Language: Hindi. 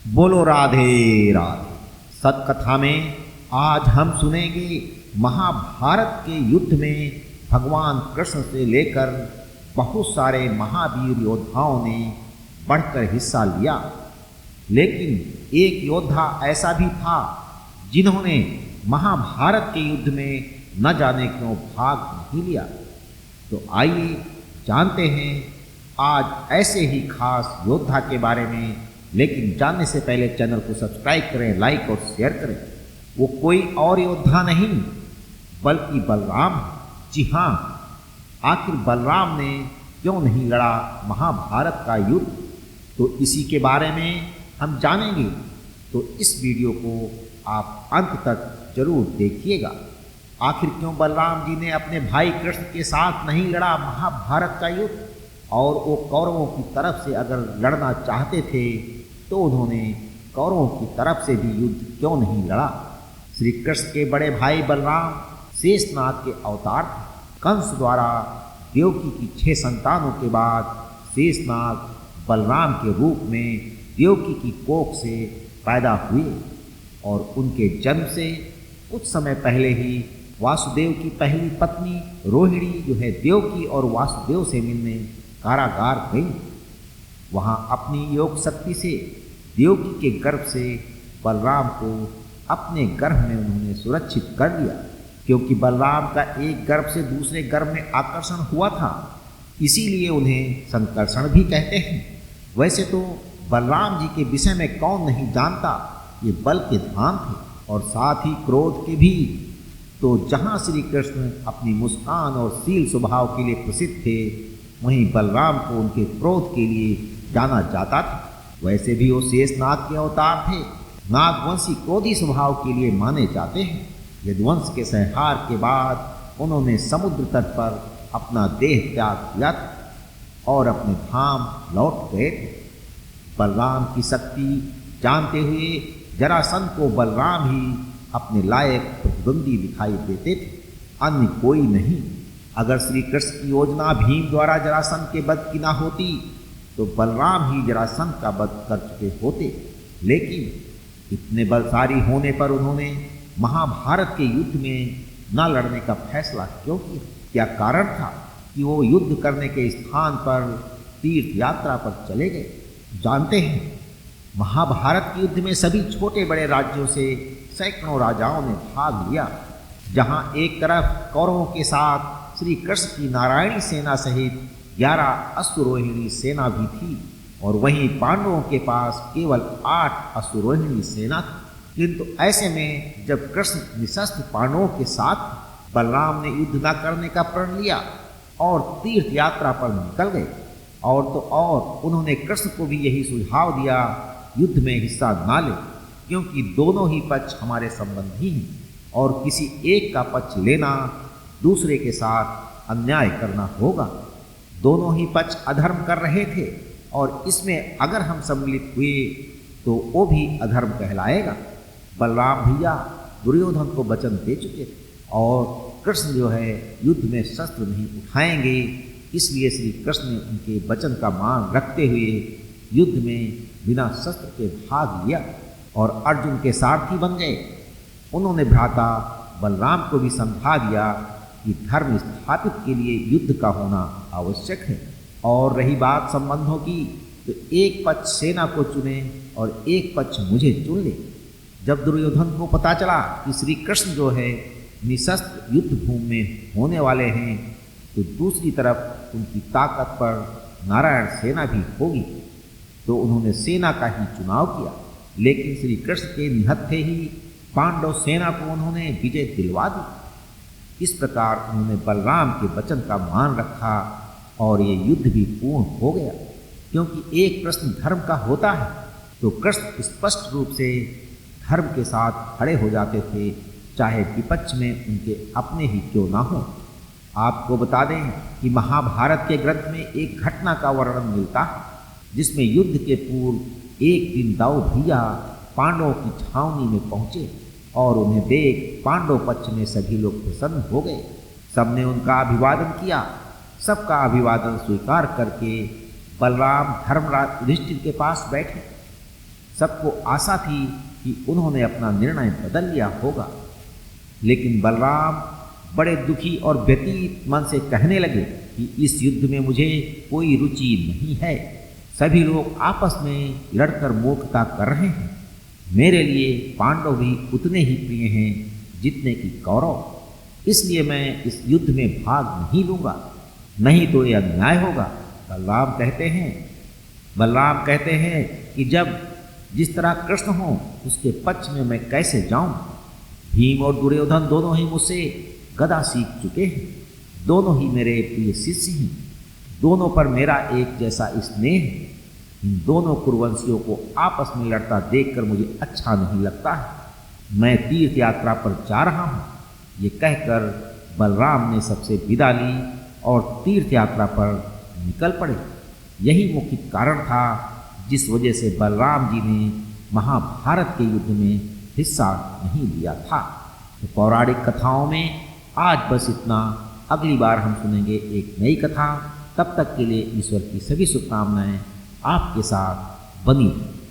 बोलो राधे राधे। सतकथा में आज हम सुनेंगे महाभारत के युद्ध में भगवान कृष्ण से लेकर बहुत सारे महावीर योद्धाओं ने बढ़कर हिस्सा लिया, लेकिन एक योद्धा ऐसा भी था जिन्होंने महाभारत के युद्ध में न जाने क्यों भाग नहीं लिया। तो आइए जानते हैं आज ऐसे ही खास योद्धा के बारे में। लेकिन जानने से पहले चैनल को सब्सक्राइब करें, लाइक और शेयर करें। वो कोई और योद्धा नहीं बल्कि बलराम। जी हाँ, आखिर बलराम ने क्यों नहीं लड़ा महाभारत का युद्ध, तो इसी के बारे में हम जानेंगे। तो इस वीडियो को आप अंत तक जरूर देखिएगा। आखिर क्यों बलराम जी ने अपने भाई कृष्ण के साथ नहीं लड़ा महाभारत का युद्ध, और वो कौरवों की तरफ से अगर लड़ना चाहते थे तो उन्होंने कौरवों की तरफ से भी युद्ध क्यों नहीं लड़ा। श्री कृष्ण के बड़े भाई बलराम शेषनाग के अवतार थे। कंस द्वारा देवकी की 6 संतानों के बाद शेषनाग बलराम के रूप में देवकी की कोख से पैदा हुए, और उनके जन्म से कुछ समय पहले ही वासुदेव की पहली पत्नी रोहिणी जो है देवकी और वासुदेव से मिलने कारागार गई। वहाँ अपनी योग शक्ति से देवकी के गर्भ से बलराम को अपने गर्भ में उन्होंने सुरक्षित कर लिया, क्योंकि बलराम का एक गर्भ से दूसरे गर्भ में आकर्षण हुआ था, इसीलिए उन्हें संकर्षण भी कहते हैं। वैसे तो बलराम जी के विषय में कौन नहीं जानता, ये बल के धाम थे और साथ ही क्रोध के भी। तो जहाँ श्री कृष्ण अपनी मुस्कान और शील स्वभाव के लिए प्रसिद्ध थे, वहीं बलराम को उनके क्रोध के लिए जाना जाता था। वैसे भी वो शेषनाग के अवतार थे। नागवंशी क्रोधी स्वभाव के लिए माने जाते हैं। यदुवंश के संहार के बाद उन्होंने समुद्र तट पर अपना देह त्याग किया था और अपने धाम लौट गए थे। बलराम की शक्ति जानते हुए जरासंध को बलराम ही अपने लायक प्रतिद्वंदी दिखाई देते थे, अन्य कोई नहीं। अगर श्री कृष्ण की योजना भीम द्वारा जरासंध के वध की ना होती तो बलराम ही जरासंध का वध कर चुके होते। लेकिन इतने बलशाली होने पर उन्होंने महाभारत के युद्ध में न लड़ने का फैसला क्यों किया? क्या कारण था कि वो युद्ध करने के स्थान पर तीर्थ यात्रा पर चले गए? जानते हैं, महाभारत के युद्ध में सभी छोटे बड़े राज्यों से सैकड़ों राजाओं ने भाग लिया। जहाँ एक तरफ कौरवों के साथ श्री कृष्ण की नारायणी सेना सहित 11 अश्वरोहिणी सेना भी थी, और वहीं पांडवों के पास केवल 8 अश्वरोहिणी सेना थी। किंतु ऐसे में जब कृष्ण निशस्त्र पांडवों के साथ बलराम ने युद्ध न करने का प्रण लिया और तीर्थ यात्रा पर निकल गए। और तो और उन्होंने कृष्ण को भी यही सुझाव दिया, युद्ध में हिस्सा ना ले, क्योंकि दोनों ही पक्ष हमारे संबंधी हैं और किसी एक का पक्ष लेना दूसरे के साथ अन्याय करना होगा। दोनों ही पक्ष अधर्म कर रहे थे और इसमें अगर हम सम्मिलित हुए तो वो भी अधर्म कहलाएगा। बलराम भैया दुर्योधन को वचन दे चुके थे और कृष्ण जो है युद्ध में शस्त्र नहीं उठाएंगे, इसलिए श्री कृष्ण ने उनके वचन का मान रखते हुए युद्ध में बिना शस्त्र के भाग लिया और अर्जुन के सारथी बन गए। उन्होंने भ्राता बलराम को भी समझा दिया कि धर्म स्थापित के लिए युद्ध का होना आवश्यक है। और रही बात संबंधों की, तो एक पक्ष सेना को चुने और एक पक्ष मुझे चुन ले। जब दुर्योधन को पता चला कि श्री कृष्ण जो है निशस्त्र युद्ध भूमि में होने वाले हैं, तो दूसरी तरफ उनकी ताकत पर नारायण सेना भी होगी, तो उन्होंने सेना का ही चुनाव किया। लेकिन श्री कृष्ण के निहत्थे ही पांडव सेना को उन्होंने विजय दिलवा दी। इस प्रकार उन्होंने बलराम के वचन का मान रखा और ये युद्ध भी पूर्ण हो गया। क्योंकि एक प्रश्न धर्म का होता है तो कृष्ण स्पष्ट रूप से धर्म के साथ खड़े हो जाते थे, चाहे विपक्ष में उनके अपने ही क्यों ना हो। आपको बता दें कि महाभारत के ग्रंथ में एक घटना का वर्णन मिलता है, जिसमें युद्ध के पूर्व एक दिन दाऊ भैया पांडवों की छावनी में पहुंचे और उन्हें देख पांडव पक्ष में सभी लोग प्रसन्न हो गए। सबने उनका अभिवादन किया। सबका अभिवादन स्वीकार करके बलराम धर्मराज युधिष्ठिर के पास बैठे। सबको आशा थी कि उन्होंने अपना निर्णय बदल लिया होगा, लेकिन बलराम बड़े दुखी और व्यतीत मन से कहने लगे कि इस युद्ध में मुझे कोई रुचि नहीं है। सभी लोग आपस में लड़कर मूर्खता कर रहे हैं। मेरे लिए पांडव भी उतने ही प्रिय हैं जितने कि कौरव, इसलिए मैं इस युद्ध में भाग नहीं लूँगा, नहीं तो यह अन्याय होगा। बलराम कहते हैं कि जब जिस तरह कृष्ण हो उसके पक्ष में मैं कैसे जाऊं। भीम और दुर्योधन दोनों ही मुझसे गदा सीख चुके हैं, दोनों ही मेरे प्रिय शिष्य हैं, दोनों पर मेरा एक जैसा स्नेह है। इन दोनों कुरुवंशियों को आपस में लड़ता देखकर मुझे अच्छा नहीं लगता है। मैं तीर्थ यात्रा पर जा रहा हूँ। ये कहकर बलराम ने सबसे विदा ली और तीर्थ यात्रा पर निकल पड़े। यही मुख्य कारण था जिस वजह से बलराम जी ने महाभारत के युद्ध में हिस्सा नहीं लिया था। तो पौराणिक कथाओं में आज बस इतना। अगली बार हम सुनेंगे एक नई कथा। तब तक के लिए ईश्वर की सभी शुभकामनाएं आपके साथ बनी रही।